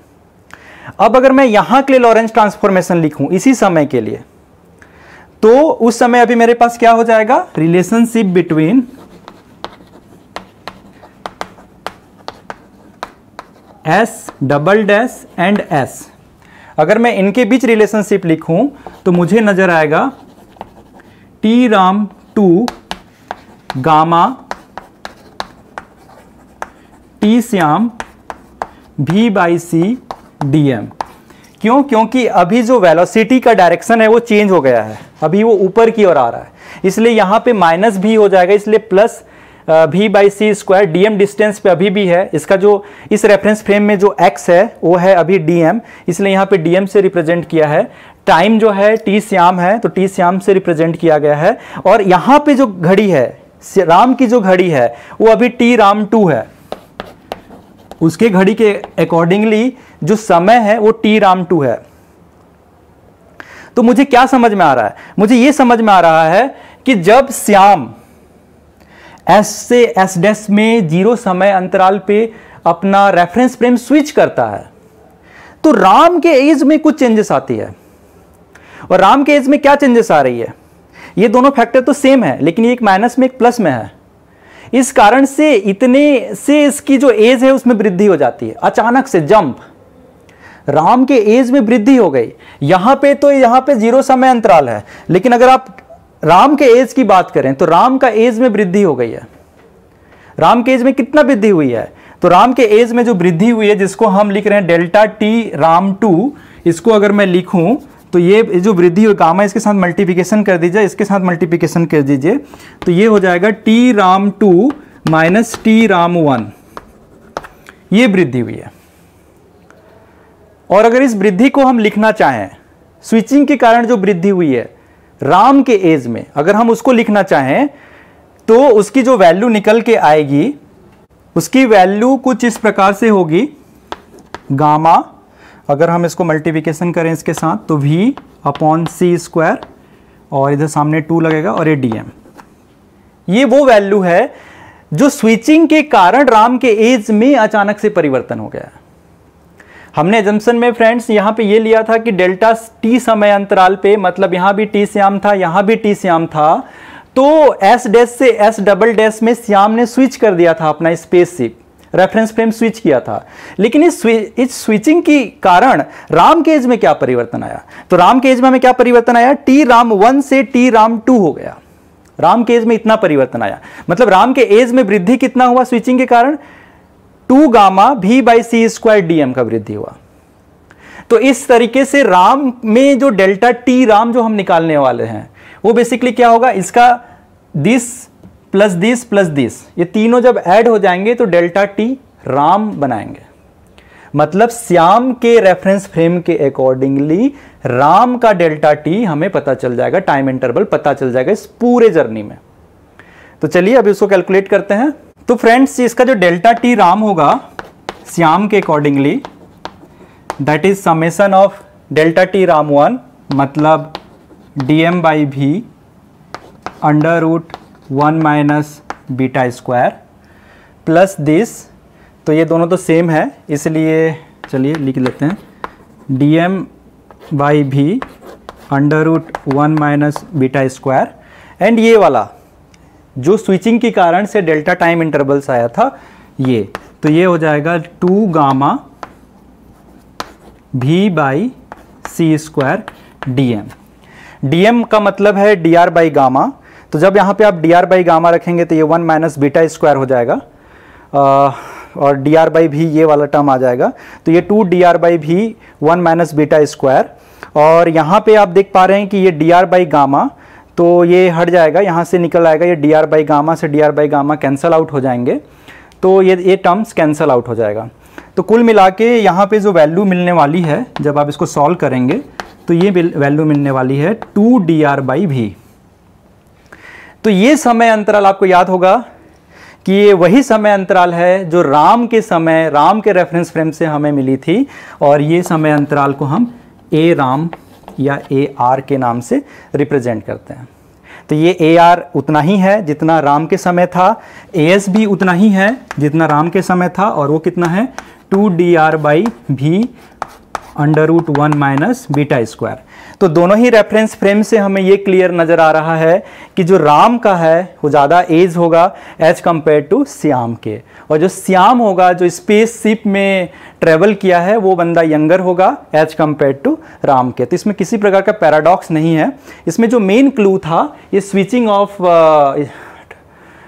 अब अगर मैं यहां के लिए लॉरेंज ट्रांसफॉर्मेशन लिखूं इसी समय के लिए, तो उस समय अभी मेरे पास क्या हो जाएगा? Relationship between S double dash and S. अगर मैं इनके बीच रिलेशनशिप लिखूं तो मुझे नजर आएगा T Ram 2 gamma T Shyam V by C D M. क्यों? क्योंकि अभी जो वेलोसिटी का डायरेक्शन है वो चेंज हो गया है, अभी वो ऊपर की ओर आ रहा है, इसलिए यहाँ पे माइनस भी हो जाएगा, इसलिए plus V by C square. DM distance पे अभी भी है, इसका जो इस रेफरेंस फ्रेम में जो x है वो है अभी dm, इसलिए यहाँ पे dm से रिप्रेजेंट किया है। टाइम जो है t श्याम है तो t श्याम से रिप्रेजेंट किया गया है। और यहाँ पे जो घड़ी है राम की जो घड़ी है वो अभी t राम 2 है, उसके घड़ी के अकॉर्डिंगली जो समय है वो t राम 2 है। तो मुझे क्या समझ में आ रहा है? मुझे ये समझ में आ रहा है कि जब श्याम S से S डैश में 0 समय अंतराल पे अपना रेफरेंस फ्रेम स्विच करता है तो राम के एज में कुछ चेंजेस आती है। और राम के एज में क्या चेंजेस आ रही है? ये दोनों फैक्टर तो सेम है, लेकिन एक माइनस में एक प्लस में है। इस कारण से इतने से इसकी जो एज है उसमें वृद्धि हो जाती है, अचानक से जंप। राम के एज में वृद्धि हो गई। यहां पे तो यहां पे 0 समय अंतराल है, लेकिन अगर आप राम के एज की बात करें तो राम का एज में वृद्धि हो गई है। राम के एज में कितना वृद्धि हुई है? तो राम के एज में जो वृद्धि हुई है, जिसको हम लिख रहे हैं डेल्टा टी राम 2, इसको अगर मैं लिखूं तो ये जो वृद्धि हुई गामा, इसके साथ मल्टीप्लिकेशन कर दीजिए, इसके साथ मल्टीप्लिकेशन कर दीजिए, तो ये हो जाएगा T Ram 2 minus T Ram 1, ये वृद्धि हुई है। और अगर इस वृद्धि को हम लिखना चाहें, स्विचिंग के कारण जो वृद्धि हुई है राम के एज में, अगर हम उसको लिखना चाहें तो उसकी जो वैल्यू निकल के आएगी, उसकी वैल्यू कुछ इस प्रकार से होगी। गामा, अगर हम इसको मल्टीप्लिकेशन करें इसके साथ तो v अपॉन सी स्क्वायर, और इधर सामने 2 लगेगा, और ये dm। ये वो वैल्यू है जो स्विचिंग के कारण राम के एज में अचानक से परिवर्तन हो गया है। हमने एजम्पशन में फ्रेंड्स यहाँ पे ये लिया था कि डेल्टा टी समय अंतराल पे, मतलब यहाँ भी टी श्याम था, यहाँ भी टी श्याम था, तो एस डैश से एस डबल डैश में श्याम ने स्विच कर दिया था, अपना स्पेसशिप रेफरेंस फ्रेम स्विच किया था। लेकिन इस स्विचिंग के कारण राम के एज में क्या परिवर्तन आया? तो राम के एज में हमें क्या परिवर्तन आया? टी राम 1 से टी राम 2 हो गया। राम के एज में इतना परिवर्तन आया, मतलब राम के एज में वृद्धि कितना हुआ स्विचिंग के कारण? 2 gamma V by C square DM का वृद्धि हुआ। तो इस तरीके से राम में जो डेल्टा टी राम जो हम निकालने वाले हैं वो बेसिकली क्या होगा? इसका दिस प्लस दिस, ये तीनों जब ऐड हो जाएंगे तो डेल्टा टी राम बनाएंगे। मतलब श्याम के रेफरेंस फ्रेम के अकॉर्डिंगली राम का डेल्टा टी हमें पता चल जाएगा, टाइम इंटरवल पता चल जाएगा इस पूरे जर्नी में। तो चलिए अभी उसको कैलकुलेट करते हैं। तो फ्रेंड्स, इसका जो डेल्टा टी राम होगा श्याम के accordingly, that is summation of delta T Ram 1, मतलब dm by v under root 1 minus beta square plus this, तो ये दोनों तो सेम है इसलिए चलिए लिख लेते हैं, dm by v under root 1 minus beta square, and ये वाला जो स्विचिंग के कारण से डेल्टा टाइम इंटरवल्स आया था ये, तो ये हो जाएगा 2 gamma v by C square dm। dm का मतलब है dr बाई गामा, तो जब यहाँ पे आप dr बाई गामा रखेंगे तो ये 1 माइनस बीटा स्क्वायर हो जाएगा, और dr बाई v ये वाला टर्म आ जाएगा, तो ये 2 dr by v 1 minus beta square. और यहाँ पे आप देख पा रहे हैं कि ये dr बाई गामा, तो ये हट जाएगा, यहाँ से निकल आएगा, ये dr बाई गामा से dr by gamma cancel out हो जाएंगे, तो ये टर्म्स कैंसल आउट हो जाएगा। तो कुल मिला के यहाँ पे जो वैल्यू मिलने वाली है जब आप इसको सॉल्व करेंगे तो ये वैल्यू मिलने वाली है 2 dr बाई v। तो ये समय अंतराल आपको याद होगा कि ये वही समय अंतराल है जो राम के समय, राम के रेफरेंस फ्रेम से हमें मिली थी, और ये समय अंतराल को हम ए राम या ए आर के नाम से रिप्रेजेंट करते हैं। तो ये ए आर उतना ही है जितना राम के समय था, ए एस भी उतना ही है जितना राम के समय था, और वो कितना है 2 dr by v under root 1 minus beta square. तो दोनों ही रेफरेंस फ्रेम से हमें ये क्लियर नज़र आ रहा है कि जो राम का है वो ज़्यादा एज होगा एज कंपेयर टू श्याम के, और जो श्याम होगा जो स्पेसशिप में ट्रेवल किया है वो बंदा यंगर होगा एज कंपेयर टू राम के। तो इसमें किसी प्रकार का पैराडॉक्स नहीं है। इसमें जो मेन क्लू था ये switching off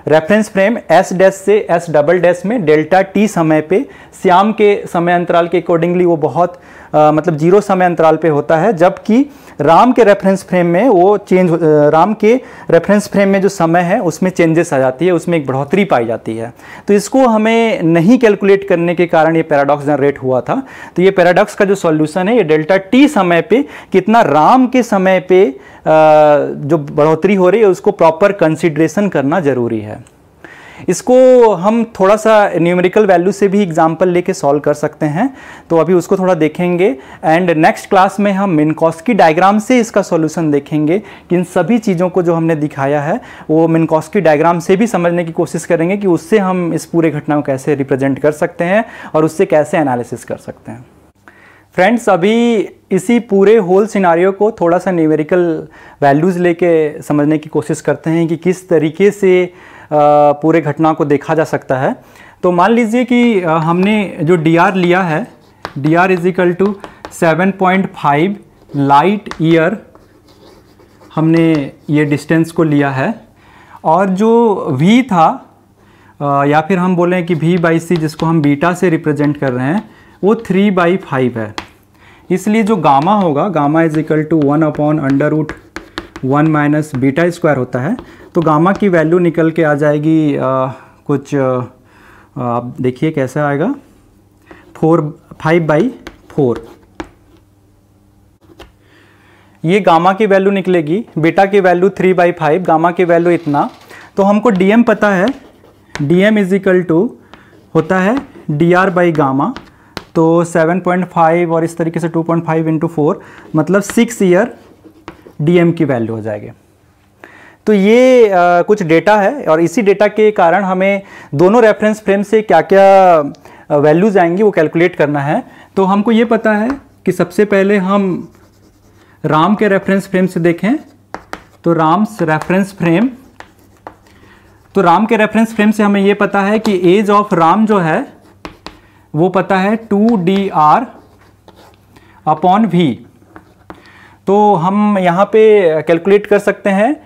reference frame S dash से एस डबल डैश में डेल्टा टी समय पे, श्याम के समय अंतराल के अकॉर्डिंगली वो बहुत मतलब 0 समय अंतराल पे होता है, जबकि राम के रेफरेंस फ्रेम में वो चेंज, राम के रेफरेंस फ्रेम में जो समय है उसमें चेंजेस आ जाती है, उसमें एक बढ़ोतरी पाई जाती है। तो इसको हमें नहीं कैलकुलेट करने के कारण ये पैराडॉक्स जनरेट हुआ था। तो ये पैराडॉक्स का जो सॉल्यूशन है, ये डेल्टा टी समय पे कितना राम के समय पे जो बढ़ोतरी हो रही है उसको प्रॉपर कंसिडरेशन करना जरूरी है। इसको हम थोड़ा सा न्यूमेरिकल वैल्यू से भी एग्जांपल लेके सॉल्व कर सकते हैं, तो अभी उसको थोड़ा देखेंगे। एंड नेक्स्ट क्लास में हम मिन्कॉस्की डायग्राम से इसका सॉल्यूशन देखेंगे कि इन सभी चीज़ों को जो हमने दिखाया है वो मिन्कॉस्की डायग्राम से भी समझने की कोशिश करेंगे कि उससे हम इस पूरे घटना को कैसे रिप्रेजेंट कर सकते हैं और उससे कैसे एनालिसिस कर सकते हैं। फ्रेंड्स, अभी इसी पूरे होल सिनारियो को थोड़ा सा न्यूमेरिकल वैल्यूज़ लेके समझने की कोशिश करते हैं कि किस तरीके से पूरे घटना को देखा जा सकता है। तो मान लीजिए कि हमने जो dr लिया है, dr is equal to 7.5 light year, हमने ये डिस्टेंस को लिया है, और जो v था या फिर हम बोलें कि v/c जिसको हम बीटा से रिप्रेजेंट कर रहे हैं वो 3/5 है। इसलिए जो गामा होगा, gamma is equal to 1/√1 minus beta square होता है। तो गामा की वैल्यू निकल के आ जाएगी कुछ आप देखिए कैसे आएगा, 5/4। ये गामा की वैल्यू निकलेगी, बीटा की वैल्यू 3/5, गामा की वैल्यू इतना। तो हमको डीएम पता है, डीएम इज इक्वल टू होता है dr बाई गामा, तो 7.5 और इस तरीके से 2.5 इंटू 4 मतलब 6 ईयर डीएम की वैल्यू हो जाएगी। तो ये कुछ डेटा है और इसी डेटा के कारण हमें दोनों रेफरेंस फ्रेम से क्या क्या वैल्यूज आएंगी वो कैलकुलेट करना है। तो हमको ये पता है कि सबसे पहले हम राम के रेफरेंस फ्रेम से देखें, तो राम्स रेफरेंस फ्रेम, तो राम के रेफरेंस फ्रेम से हमें ये पता है कि एज ऑफ राम जो है वो पता है 2dr अपॉन v। तो हम यहाँ पे कैलकुलेट कर सकते हैं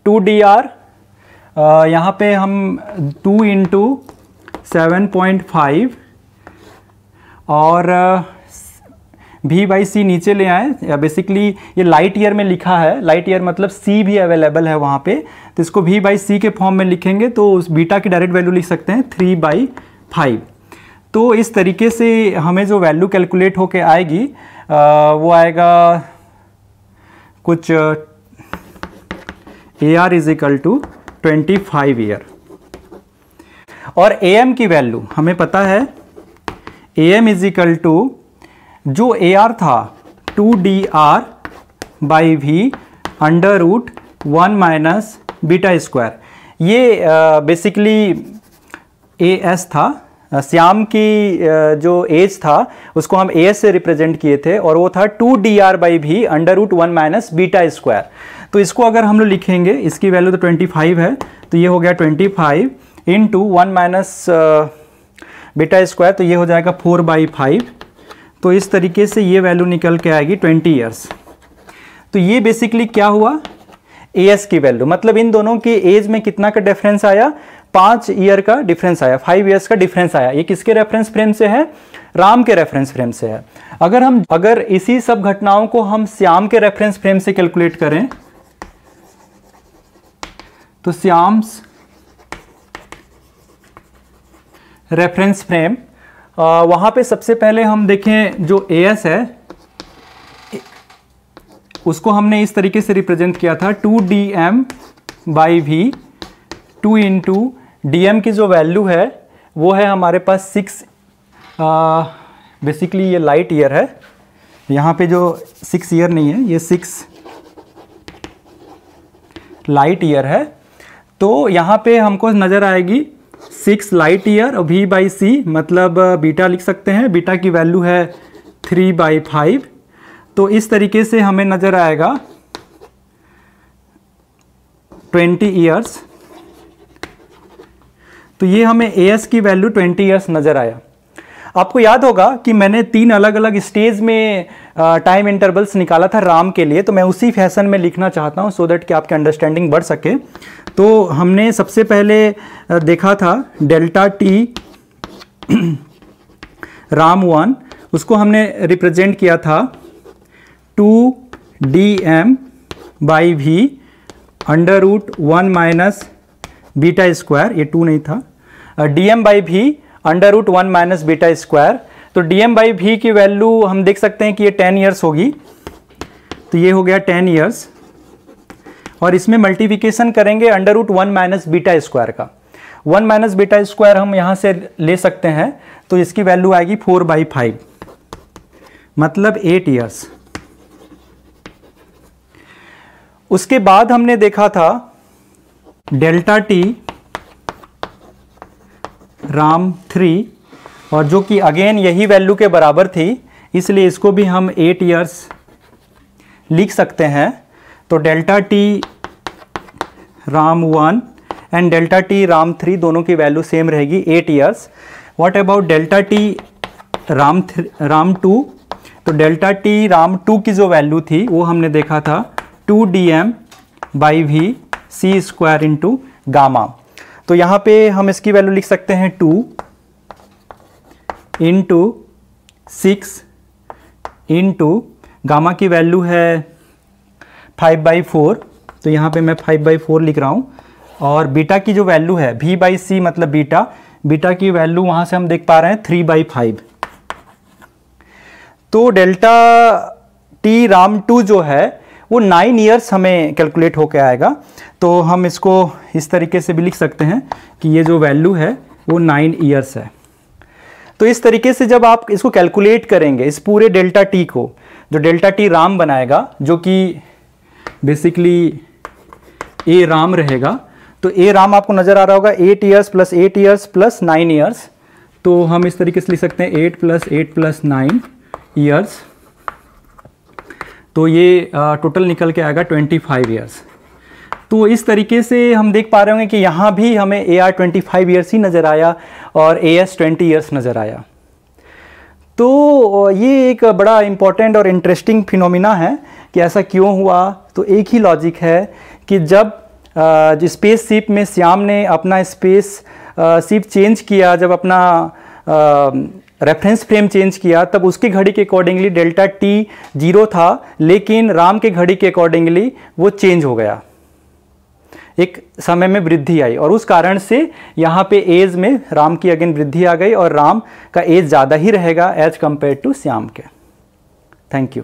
2dr, यहाँ पे हम 2 इंटू 7.5 और v/c नीचे ले आए। बेसिकली ये लाइट ईयर में लिखा है, लाइट ईयर मतलब c भी अवेलेबल है वहाँ पे, तो इसको v/c के फॉर्म में लिखेंगे तो उस बीटा की डायरेक्ट वैल्यू लिख सकते हैं 3/5। तो इस तरीके से हमें जो वैल्यू कैलकुलेट होके आएगी वो आएगा कुछ AR is equal to 25 year. और AM की वैल्यू हमें पता है, AM इज इक्वल टू जो AR था 2dr by v √1 minus beta square. ये बेसिकली AS था, श्याम की जो एज था उसको हम AS से रिप्रेजेंट किए थे और वो था 2dr by v √1 minus beta square. तो इसको अगर हम लोग लिखेंगे, इसकी वैल्यू तो 25 है, तो ये हो गया 25 इंटू 1 माइनस बीटा स्क्वायर, तो ये हो जाएगा 4/5। तो इस तरीके से ये वैल्यू निकल के आएगी 20 ईयर्स। तो ये बेसिकली क्या हुआ, AS की वैल्यू, मतलब इन दोनों के एज में कितना का डिफरेंस आया, 5 ईयर का डिफरेंस आया, 5 ईयर्स का डिफरेंस आया। ये किसके रेफरेंस फ्रेम से है, राम के रेफरेंस फ्रेम से है। अगर इसी सब घटनाओं को हम श्याम के रेफरेंस फ्रेम से कैलकुलेट करें, तो श्याम्स रेफरेंस फ्रेम, वहां पे सबसे पहले हम देखें जो AS है उसको हमने इस तरीके से रिप्रेजेंट किया था 2dm by v, 2 into DM की जो वैल्यू है वो है हमारे पास 6, बेसिकली ये लाइट ईयर है, यहाँ पे जो 6 ईयर नहीं है, ये 6 लाइट ईयर है। तो यहाँ पे हमको नज़र आएगी 6 लाइट ईयर और v/c मतलब बीटा लिख सकते हैं, बीटा की वैल्यू है 3/5। तो इस तरीके से हमें नज़र आएगा 20 ईयर्स। तो ये हमें एएस की वैल्यू 20 ईयर्स नज़र आया। आपको याद होगा कि मैंने 3 अलग अलग स्टेज में टाइम इंटरवल्स निकाला था राम के लिए, तो मैं उसी फैशन में लिखना चाहता हूँ सो दैट कि आपकी अंडरस्टैंडिंग बढ़ सके। तो हमने सबसे पहले देखा था डेल्टा टी राम 1, उसको हमने रिप्रेजेंट किया था 2dm/v √1 माइनस बीटा स्क्वायर, ये 2 नहीं था, dm/v √1 माइनस बीटा स्क्वायर। तो dm/v की वैल्यू हम देख सकते हैं कि ये 10 ईयर्स होगी, तो ये हो गया 10 ईयर्स, और इसमें मल्टीप्लिकेशन करेंगे √1 माइनस बीटा स्क्वायर का। 1 माइनस बीटा स्क्वायर हम यहाँ से ले सकते हैं, तो इसकी वैल्यू आएगी 4/5, मतलब 8 ईयर्स। उसके बाद हमने देखा था डेल्टा टी राम 3, और जो कि अगेन यही वैल्यू के बराबर थी, इसलिए इसको भी हम 8 ईयर्स लिख सकते हैं। तो delta T Ram 1 and delta T Ram 3 दोनों की वैल्यू सेम रहेगी, 8 years. What about delta T Ram 2? तो डेल्टा टी राम 2 की जो वैल्यू थी वो हमने देखा था 2dm/v c square into gamma. तो यहाँ पे हम इसकी वैल्यू लिख सकते हैं 2 इंटू 6 इंटू गामा की वैल्यू है 5/4, तो यहाँ पे मैं 5/4 लिख रहा हूँ। और बीटा की जो वैल्यू है v/c मतलब बीटा की वैल्यू वहाँ से हम देख पा रहे हैं 3/5। तो डेल्टा टी राम 2 जो है वो 9 ईयर्स हमें कैलकुलेट होकर आएगा। तो हम इसको इस तरीके से भी लिख सकते हैं कि ये जो वैल्यू है वो 9 ईयर्स है। तो इस तरीके से जब आप इसको कैलकुलेट करेंगे, इस पूरे डेल्टा टी को, जो डेल्टा टी राम बनाएगा, जो कि बेसिकली ए राम रहेगा, तो ए राम आपको नज़र आ रहा होगा 8 years plus 8 years plus 9 years. तो हम इस तरीके से लिख सकते हैं 8 + 8 + 9 ईयर्स। तो ये टोटल निकल के आएगा 25 ईयर्स। तो इस तरीके से हम देख पा रहे होंगे कि यहाँ भी हमें AR 25 ईयर्स ही नज़र आया और AS 20 ईयर्स नज़र आया। तो ये एक बड़ा इम्पॉर्टेंट और इंटरेस्टिंग फिनोमिना है कि ऐसा क्यों हुआ। तो एक ही लॉजिक है कि जब स्पेस शिप में श्याम ने अपना स्पेस शिप चेंज किया, जब अपना रेफरेंस फ्रेम चेंज किया, तब उसकी घड़ी के अकॉर्डिंगली डेल्टा टी 0 था, लेकिन राम के घड़ी के अकॉर्डिंगली वो चेंज हो गया, एक समय में वृद्धि आई, और उस कारण से यहाँ पे एज में राम की अगेन वृद्धि आ गई और राम का एज ज़्यादा ही रहेगा एज कंपेयर टू श्याम के। Thank you.